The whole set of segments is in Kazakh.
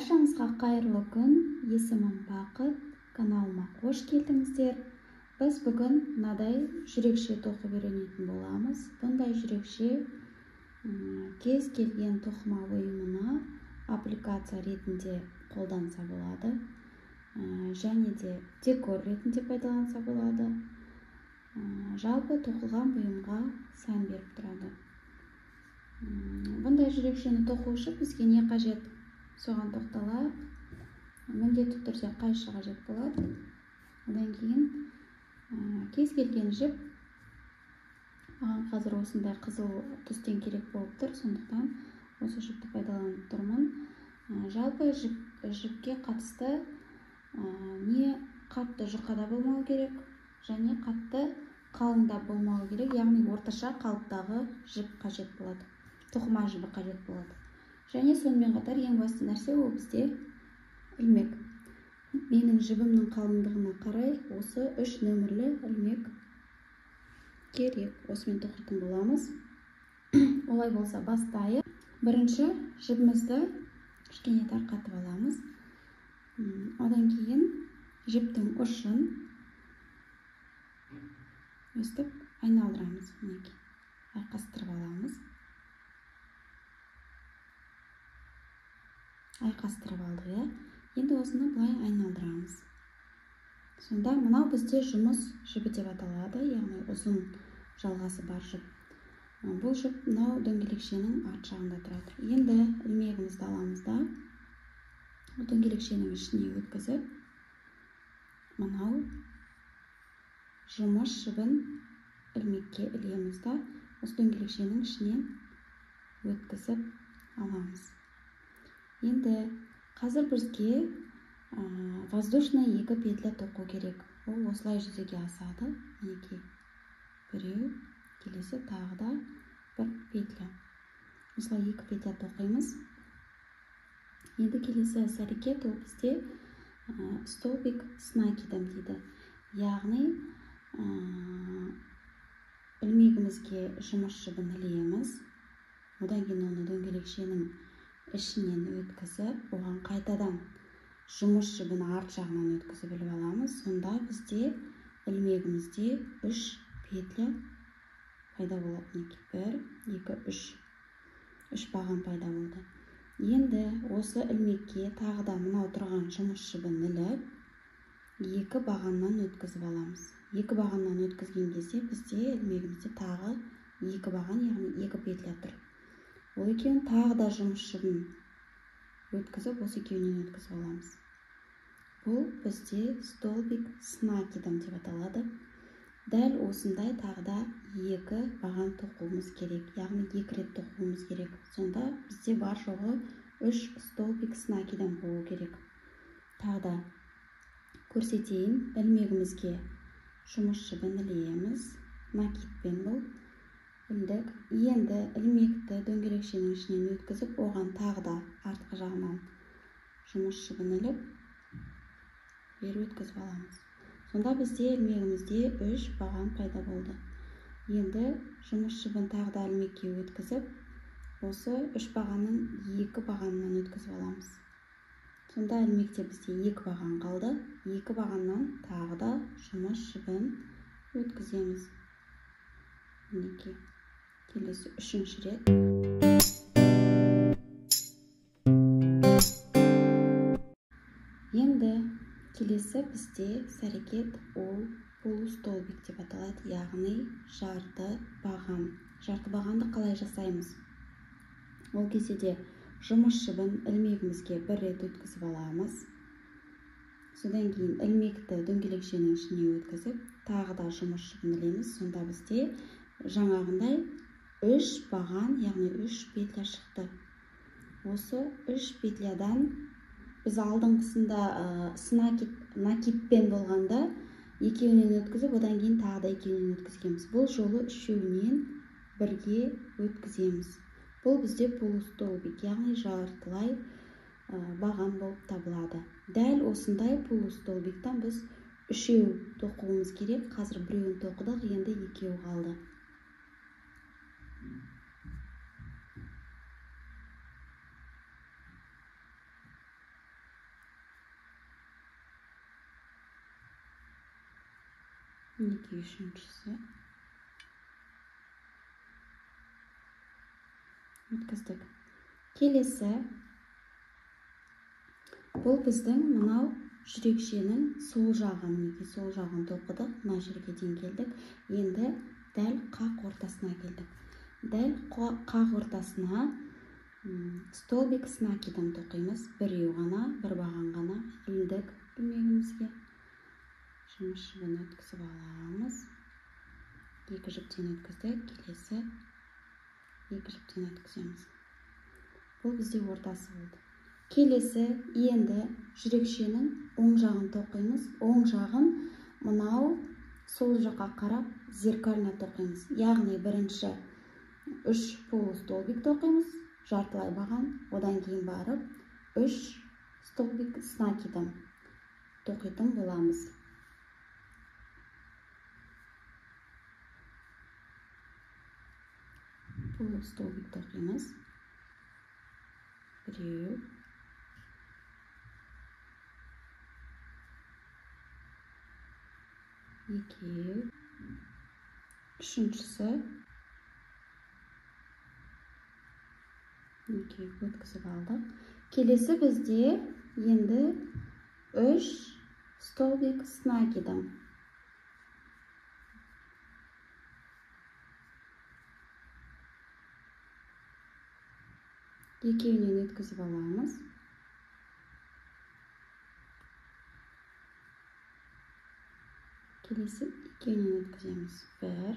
Баршаңызға қайырлы күн, есімім Бақыт, каналыма қош келдіңіздер. Біз бүгін мынадай жүрекше тоқып үйренетін боламыз. Бұндай жүрекше кез келген тоқыма бұйымына аппликация ретінде қолданса болады, және де декор ретінде пайдаланса болады. Жалпы тоқылған бұйымға сән беріп тұрады. Бұндай жүрекшені тоқу үшін бізге не қажет? Соған тоқталайық. Міндетті түрде қайшы қажет болады. Одан кейін кез келген жіп, маған қазір осындай қызыл түстен керек болып тұр, сондықтан осы жіпті пайдаланып тұрмын. Жалпы жіпке қатысты не қатты жұқада болмау керек, және қатты қалыңда болмау керек, яғни орташа қалыптағы жіп қажет болады, тоқыма жібі қажет болады. Және сонымен қатар ең басты нәрсе ол бізде ілмек. Менің жібімнің қалыңдығына қарай осы 3 нөмірлі ілмек керек. Осымен тоқитын боламыз. Олай болса бастайық. Бірінші жібімізді кішкене тарқатып аламыз. Одан кейін жіптің ұшын өстіп айналдырамыз. Айқастырып аламыз. Айқастырып алдық. Енді осыны былай айналдырамыз. Сонда мынау бізде жұмыс жібі деп аталады, яғни ұзын жалғасы бар жіп. Бұл жіп мынау дөңгелекшенің арт жағында тұрады. Енді ілмегімізді аламыз да дөңгелекшенің ішіне өткізіп, мынау жұмыс жібін ілмекке ілеміз да осы дөңгелекшенің ішінен өткізіп аламыз. Енді қазір бізге воздушный 2 петля тоқу керек. Ол осылай жүзеге асады. Мінекей, біреу, келесі тағы да 1 петля. Осылай 2 петля тоқимыз. Енді келесі іс-әрекет ол бізде столбик с накидом дейді. Яғни ілмегімізге жұмыс жібін ілеміз. Одан кейін оны дөңгелекшенің ішінен өткізіп, оған қайтадан жұмыс жібін арт жағынан өткізіп іліп аламыз. Сонда бізде ілмегімізде 3 петля пайда болады. 1, 2, 3. 3 баған пайда болды. Енді осы ілмекке тағы да мынау тұрған жұмыс жібін іліп, 2 бағаннан өткізіп аламыз. 2 бағаннан өткізген кезде бізде ілмегімізде тағы 2 баған, яғни 2 петля тұр. Ол екеуін тағы да жұмыс жібін өткізіп, осы екеуінен өткізіп аламыз. Бұл бізде столбик с накидом деп аталады. Дәл осындай тағы да 2 баған тоқуымыз керек, яғни 2 рет тоқуымыз керек. Сонда бізде бар жоғы 3 столбик с накидом болу керек. Тағы да көрсетейін, ілмегімізге жұмыс жібін ілеміз, накидпен бұл. Ілдік. Енді ілмекті дөңгелекшенің ішінен өткізіп, оған тағы да артқы жағынан жұмыс жібін іліп, бері өткізіп аламыз. Сонда бізде ілмегімізде 3 баған пайда болды. Енді жұмыс жібін тағы да ілмекке өткізіп, осы 3 бағанның 2 бағанынан өткізіп аламыз. Сонда ілмекте бізде 2 баған қалды. 2 бағаннан тағы да жұмыс жібін өткіземіз. Мінекей. Келесі 3-ші рет. Енді келесі бізде іс-әрекет ол полустолбик деп аталады, яғни жарты баған. Жарты бағанды қалай жасаймыз? Ол кезде де жұмыс жібін ілмегімізге 1 рет өткізіп аламыз. Содан кейін ілмекті дөңгелекшенің ішіне өткізіп, тағы да жұмыс жібін ілеміз. Сонда бізде жаңағындай 3 баған, яғни 3 петля шықты. Осы 3 петлядан біз алдыңғысында накидпен болғанда екеуінен өткізіп, одан кейін тағы да екеуінен өткізгенбіз. Бұл жолы үшеуінен бірге өткіземіз. Бұл бізде полустолбик, яғни жартылай баған болып табылады. Дәл осындай полустолбиктан біз 3 тоқуымыз керек. Қазір біреуін тоқыдық, енді 2 қалды. мінекей үшіншісі. Өткіздік. Келесі, бұл біздің мынау жүрекшенің сол жағын, мінекей сол жағын тоқыдық, мына жерге дейін келдік. Енді дәл қақ ортасына келдік. Дәл қақ ортасына столбик с накидом тоқимыз. Біреу ғана, бір баған ғана ілдік ilmегімізге. Жұмыс жібін өткізіп аламыз. Екі жіптен өткіздік, келесі екі жіптен өткіземіз. Бұл бізде ортасы болды. Келесі, енді жүрекшенің оң жағын тоқимыз. Оң жағын мынау сол жаққа қарап зеркально тоқимыз. Яғни бірінші 3 полустолбик тоқимыз, жартылай баған, одан кейін барып 3 столбик с накидом тоқитын боламыз. Полустолбик тоқимыз. Біреу, екеу, үшіншісі, мінекей өткізіп алдық. Келесі бізде енді 3 столбик с накидом. Екеуінен өткізіп аламыз. Келесі екеуінен өткіземіз. 1,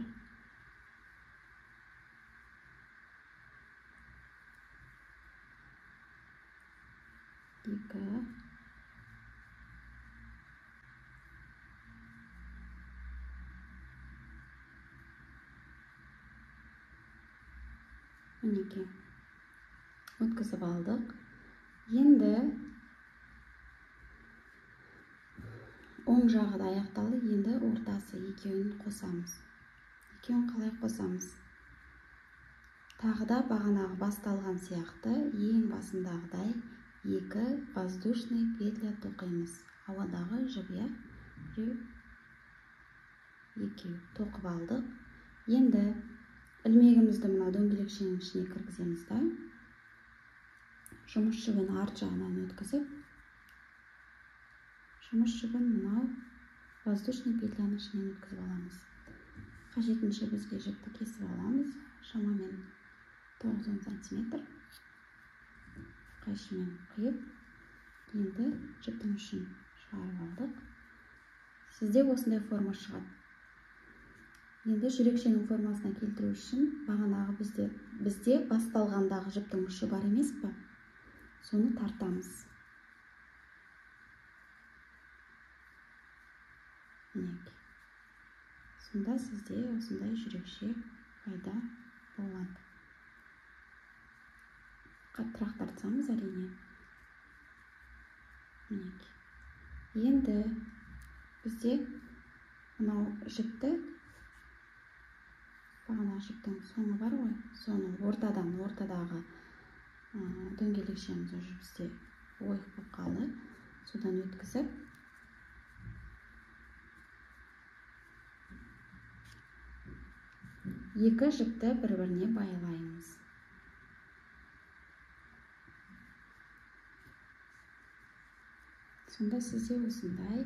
2, мінекей өткізіп алдық. Енді оң жағы да аяқталды. Енді ортасы екеуін қосамыз. Екеуін қалай қосамыз? Тағы да бағанағы басталған сияқты ең басындағыдай 2 воздушный петля тоқимыз. Ауадағы жібе екеу тоқып алдық. Енді ілмегімізді мынау дөңгелекшенің ішіне кіргіземіз да. Жұмыс жібін арт жағынан өткізіп, жұмыс жібін мынау воздушный петляның ішінен өткізіп аламыз. Қажетінше бізге жіпті кесіп аламыз. Шамамен 9-10 см. Қайшымен қиып, енді жіптің ұшын шығарып алдық. Сізде осындай форма шығады. Енді жүрекшенің формасына келтіру үшін бағанағы бізде басталғандағы жіптің ұшы бар емес пе? Соны тартамыз. Мінекей. Сонда сізде осындай жүрекше пайда болады. Қаттырақ тартсамыз әрине. Мінекей. Енді бізде мынау жіпті, бағана жіптің соңы бар ғой, соның ортадағы дөңгелекшеміз уже бізде ойық болып қалды. Содан өткізіп, екі жіпті бір-біріне байлаймыз. Сонда сізде осындай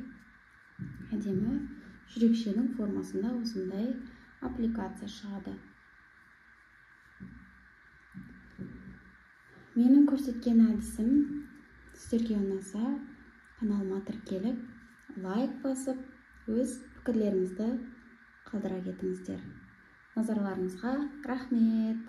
әдемі жүрекшенің формасында осындай аппликация шығады. Менің көрсеткен әдісім сіздерге ұнаса, каналыма тіркеліп, лайк басып, өз пікірлеріңізді қалдыра кетіңіздер. Назарларыңызға рахмет.